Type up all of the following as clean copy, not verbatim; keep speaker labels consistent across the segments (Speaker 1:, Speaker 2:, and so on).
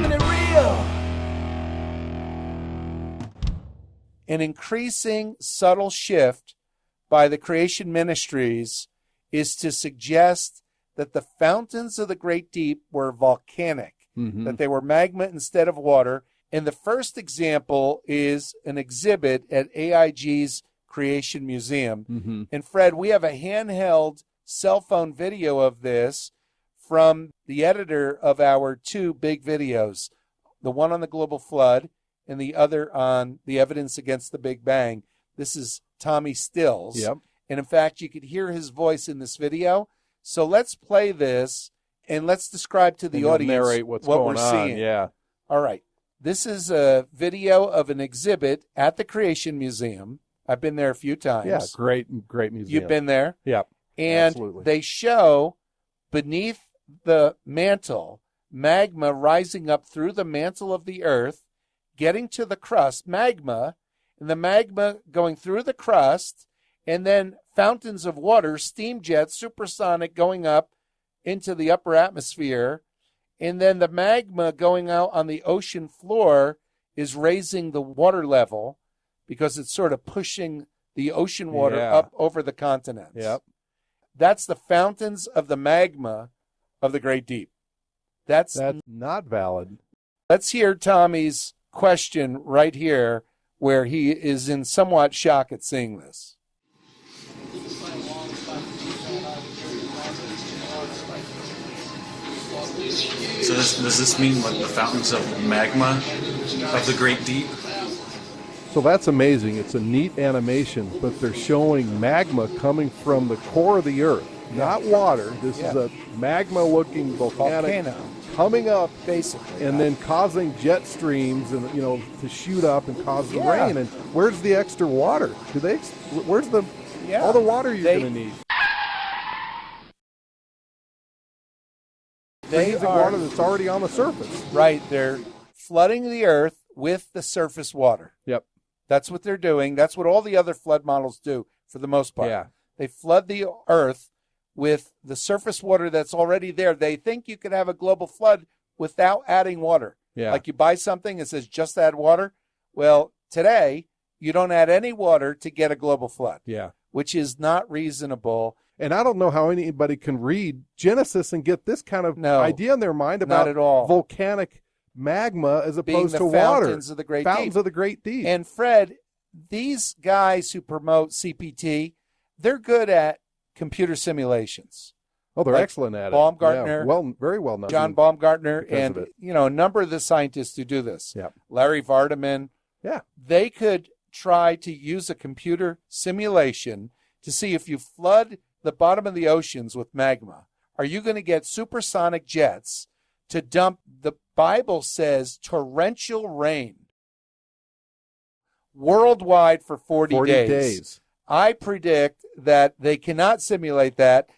Speaker 1: keeping it real.
Speaker 2: An increasing subtle shift by the Creation Ministries is to suggest that the fountains of the great deep were volcanic, that they were magma instead of water. And the first example is an exhibit at AiG's Creation Museum. And Fred, we have a handheld cell phone video of this from the editor of our two big videos, the one on the global flood and the other on the evidence against the Big Bang. This is Tommy Stills.
Speaker 3: Yep.
Speaker 2: And in fact, you could hear his voice in this video. So let's play this and let's describe to the audience
Speaker 3: narrate what
Speaker 2: we're
Speaker 3: on.
Speaker 2: seeing.
Speaker 3: Yeah.
Speaker 2: All right. This is a video of an exhibit at the Creation Museum. I've been there a few times.
Speaker 3: Yeah, great museum.
Speaker 2: You've been there?
Speaker 3: Yeah.
Speaker 2: And
Speaker 3: absolutely.
Speaker 2: They show beneath the mantle magma rising up through the mantle of the earth, getting to the crust, magma, and the magma going through the crust, and then fountains of water, steam jets, supersonic, going up into the upper atmosphere, and then the magma going out on the ocean floor is raising the water level because it's sort of pushing the ocean water up over the continents.
Speaker 3: Yep.
Speaker 2: That's the fountains of the magma of the great deep. That's
Speaker 3: not valid.
Speaker 2: Let's hear Tommy's question right here, where he is in somewhat shock at seeing this.
Speaker 4: So does this mean like the fountains of magma of the great deep?
Speaker 3: So that's amazing. It's a neat animation, but they're showing magma coming from the core of the earth, not water. This is a magma-looking volcano coming up,
Speaker 2: basically,
Speaker 3: and then causing jet streams and to shoot up and cause the rain. And where's the extra water? Where's all the water you're going to need? They're using water that's already on the surface.
Speaker 2: Right. They're flooding the earth with the surface water.
Speaker 3: Yep.
Speaker 2: That's what they're doing. That's what all the other flood models do for the most part.
Speaker 3: Yeah.
Speaker 2: They flood the earth with the surface water that's already there. They think you could have a global flood without adding water.
Speaker 3: Yeah.
Speaker 2: Like you buy something, it says just add water. Well, today, you don't add any water to get a global flood.
Speaker 3: Yeah.
Speaker 2: Which is not reasonable.
Speaker 3: And I don't know how anybody can read Genesis and get this kind of idea in their mind about
Speaker 2: not at all.
Speaker 3: Volcanic magma as opposed to water.
Speaker 2: Fountains of the great
Speaker 3: Fountains of the great deep.
Speaker 2: And Fred, these guys who promote CPT, they're good at computer simulations.
Speaker 3: Oh, they're excellent at
Speaker 2: Baumgartner,
Speaker 3: it. Yeah, very well known.
Speaker 2: John Baumgartner, and a number of the scientists who do this.
Speaker 3: Yeah.
Speaker 2: Larry Vardaman.
Speaker 3: Yeah.
Speaker 2: They could try to use a computer simulation to see if you flood the bottom of the oceans with magma, are you going to get supersonic jets to dump, the Bible says, torrential rain worldwide for 40 days. I predict that they cannot simulate that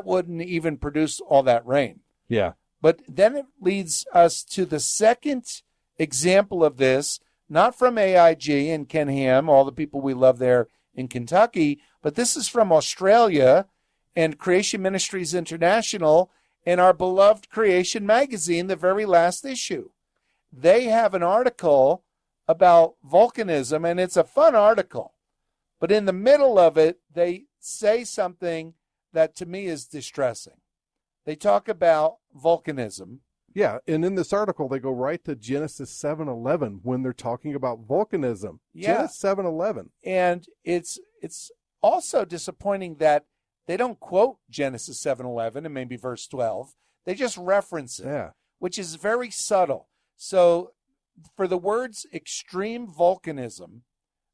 Speaker 2: wouldn't even produce all that rain.
Speaker 3: Yeah.
Speaker 2: But then it leads us to the second example of this, not from AIG and Ken Ham, all the people we love there in Kentucky, but this is from Australia and Creation Ministries International and our beloved Creation magazine, the very last issue. They have an article about volcanism, and it's a fun article. But in the middle of it, they say something that to me is distressing. They talk about volcanism.
Speaker 3: Yeah, and in this article, they go right to Genesis 7:11 when they're talking about volcanism.
Speaker 2: Yeah.
Speaker 3: Genesis 7:11.
Speaker 2: And it's also disappointing that they don't quote Genesis 7:11 and maybe verse 12. They just reference it, which is very subtle. So for the words extreme volcanism,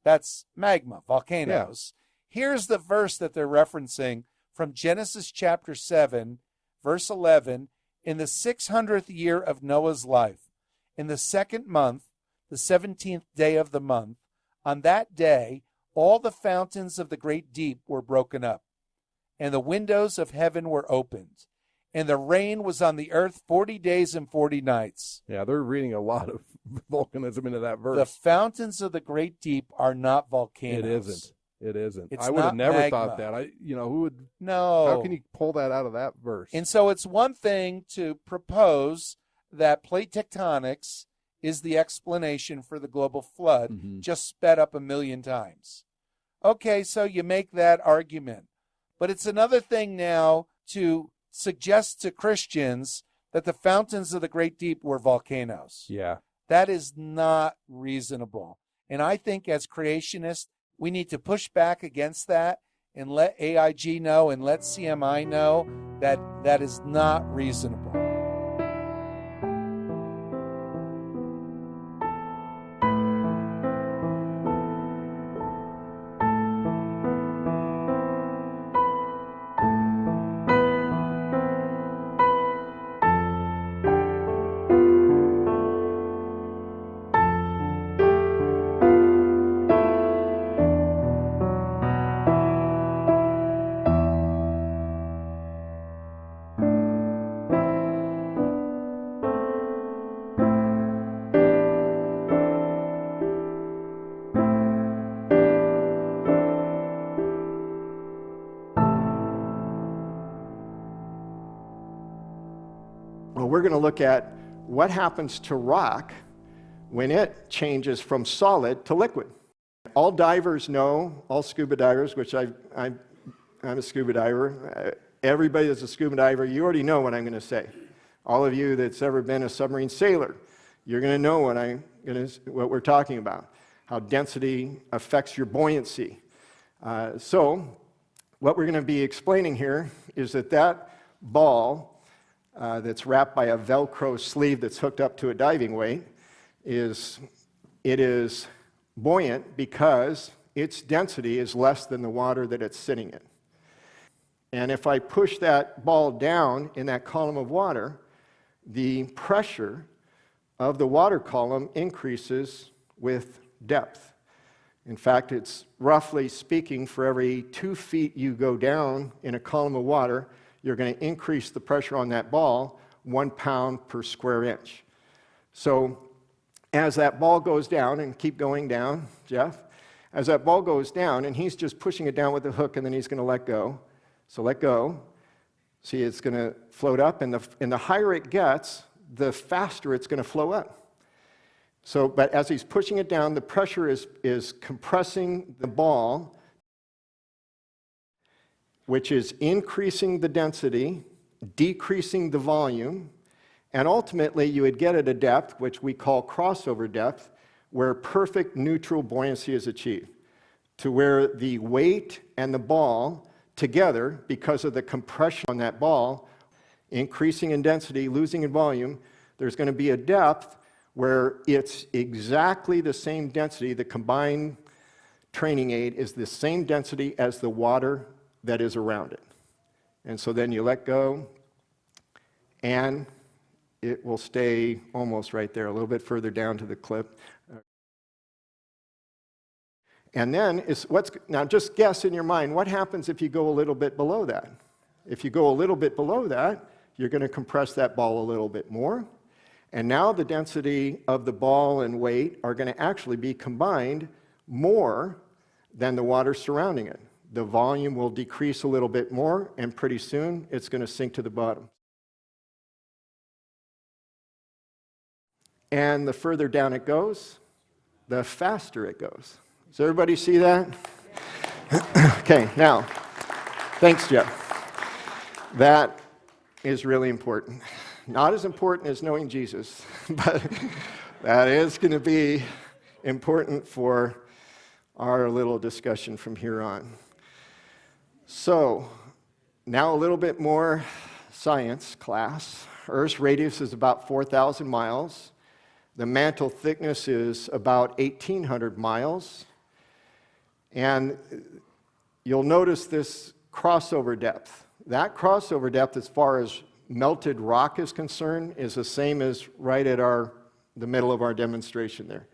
Speaker 2: that's magma, volcanoes, here's the verse that they're referencing from Genesis chapter 7, verse 11, in the 600th year of Noah's life, in the second month, the 17th day of the month, on that day, all the fountains of the great deep were broken up, and the windows of heaven were opened, and the rain was on the earth 40 days and 40 nights.
Speaker 3: Yeah, they're reading a lot of volcanism into that verse.
Speaker 2: The fountains of the great deep are not volcanoes.
Speaker 3: It isn't.
Speaker 2: It's
Speaker 3: I would have
Speaker 2: not
Speaker 3: never
Speaker 2: magma.
Speaker 3: thought that. Who would?
Speaker 2: No.
Speaker 3: How can you pull that out of that verse?
Speaker 2: And so it's one thing to propose that plate tectonics is the explanation for the global flood, just sped up 1,000,000 times. Okay, so you make that argument. But it's another thing now to suggest to Christians that the fountains of the great deep were volcanoes.
Speaker 3: Yeah.
Speaker 2: That is not reasonable. And I think as creationists, we need to push back against that and let AIG know and let CMI know that that is not reasonable.
Speaker 1: We're going to look at what happens to rock when it changes from solid to liquid. All divers know, all scuba divers, which I'm a scuba diver. Everybody that's a scuba diver, you already know what I'm going to say. All of you that's ever been a submarine sailor, you're going to know what we're talking about, how density affects your buoyancy. So what we're going to be explaining here is that ball that's wrapped by a Velcro sleeve that's hooked up to a diving weight is buoyant because its density is less than the water that it's sitting in. And if I push that ball down in that column of water, the pressure of the water column increases with depth. In fact, it's roughly speaking, for every 2 feet you go down in a column of water, you're going to increase the pressure on that ball 1 pound per square inch. So as that ball goes down, and keep going down, Jeff, as that ball goes down, and he's just pushing it down with the hook, and then he's going to let go. So let go. See, it's going to float up, and the higher it gets, the faster it's going to flow up. So, but as he's pushing it down, the pressure is compressing the ball, which is increasing the density, decreasing the volume, and ultimately you would get at a depth, which we call crossover depth, where perfect neutral buoyancy is achieved, to where the weight and the ball together, because of the compression on that ball, increasing in density, losing in volume, there's going to be a depth where it's exactly the same density. The combined training aid is the same density as the water that is around it. And so then you let go, and it will stay almost right there, a little bit further down to the clip. And then, now just guess in your mind, what happens if you go a little bit below that? If you go a little bit below that, you're going to compress that ball a little bit more. And now the density of the ball and weight are going to actually be combined more than the water surrounding it. The volume will decrease a little bit more, and pretty soon it's going to sink to the bottom. And the further down it goes, the faster it goes. Does everybody see that? Okay, now, thanks, Jeff. That is really important. Not as important as knowing Jesus, but that is going to be important for our little discussion from here on. So, now a little bit more science class. Earth's radius is about 4,000 miles. The mantle thickness is about 1,800 miles. And you'll notice this crossover depth. That crossover depth, as far as melted rock is concerned, is the same as right at the middle of our demonstration there.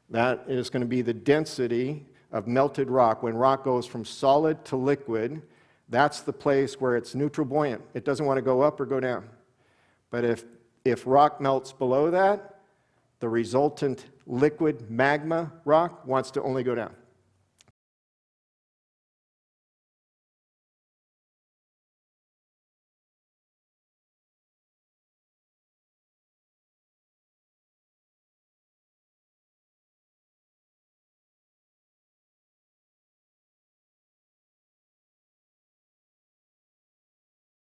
Speaker 1: That is going to be the density of melted rock. When rock goes from solid to liquid, that's the place where it's neutral buoyant. It doesn't want to go up or go down. But if rock melts below that, the resultant liquid magma rock wants to only go down.